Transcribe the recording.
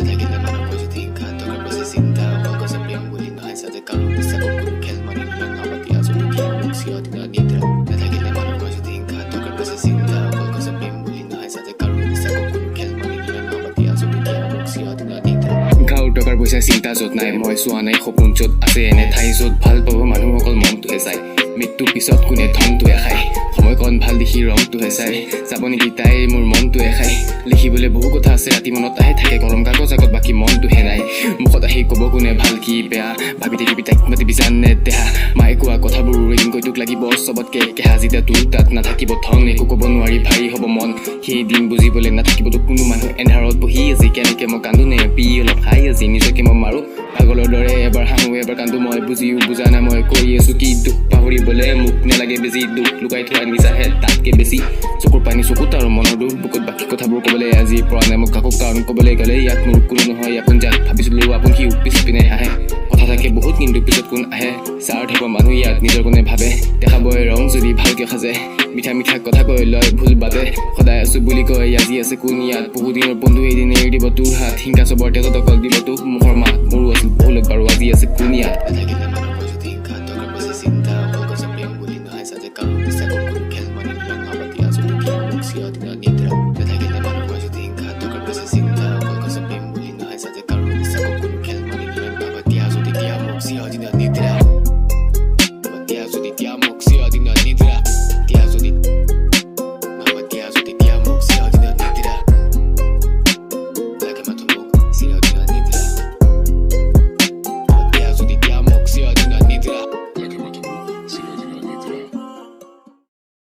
naথাকিলে মানুহৰ যদি হিংসা টকাৰ পাছে চিন্তা অকল গছে প্ৰেম বুলি নহয় চাজে কাৰো বিশ্বাসক কোনো খেল মানি নিলে নাপাতিয়া যদি কিয় মোক চিৰদিন নিদ্ৰা নাথাকিলে মানুহৰ যদি হিংসা টকাৰ পাছে চিন্তা অকল গছে প্ৰেম বুলি নহয় চাজে কাৰো বিশ্বাসক কোনো খেল মানি নিলে নাপাতিয়া যদি কিয় মোক চিৰদিন নিদ্ৰা গাঁৱৰ টকাৰ পইচা চিন্তা য'ত নাই মই চোৱা নাই সপোন য'ত আছে এনে ঠাই য'ত ভাল পাব মানুহ অকল মনটোহে চাই মৃত্যুৰ পিছত কোনে ধনটোৱে খায় সময়কণ ভাল দেখি ৰংটোহে চাই যাব নেকি তাই মোৰ মনটোৱে খায় লিখিবলৈ বহু কথা আছে ৰাতি মনত আহে থাকে কলম কাগজ আগত বাকী মনটোহে নাই মুখত আহি ক'ব কোনে ভাল কি বেয়া ভাবি থাকিবি তাইক মাতিবি জানে দেহা মায়ে কোৱা কথাবোৰ এদিন কৈ তোক লাগিব চবতকে কেহা যেতিয়া তোৰ তাত নাথাকিব ধন একো ক'ব নোৱাৰি ভাৰী হ'ব মন সেই দিন বুজিবলৈ নাথাকিবতো কোনো মানুহ এন্ধাৰত বহি আজি কেনেকে মই কান্দো নে পি অলপ খাই আজি নিজকে মই মাৰো পাগলৰ দৰে এবাৰ হাঁহো এবাৰ কান্দো মই বুজিও বুজা নাই মই কৰি আছো কি দুখ পাহৰিবলৈ মোক নেলাগে বেছি দুখ লুকাই থোৱা নিচাহে তাতকে বেছি চকুৰ পানী চকুত আৰু মনৰ দুখ বুকুত বাকী কথাবোৰ ক'বলৈ আজি পৰা নাই মোক কাকো কাৰণ ক'বলৈ গ'লে ইয়াত মোৰ কোনো নহয় আপোন যাক ভাবিছিলো আপোন সি পিছ পিনে আহে কথা থাকে বহুত কিন্তু পিছত কোন আহে চাৰ থাকিব মানুহ ইয়াত নিজৰ কোনে ভাবে দেখাবই ৰং যদি ভালকে সাজে মিঠা মিঠা কথা কৈ লয় ভুল বাদে সদায় আছো বুলি কয় আজি আছে কোন ইয়াত বহুদিনৰ বন্ধু এদিন এৰি দিব তোৰ হাত হিংসা চবৰ তেজত অকল দিব তোক মুখৰ মাত মোৰো আছিল বহু লোক বাৰু আজি আছে কোন ইয়াত নাথাকিলে মানুহ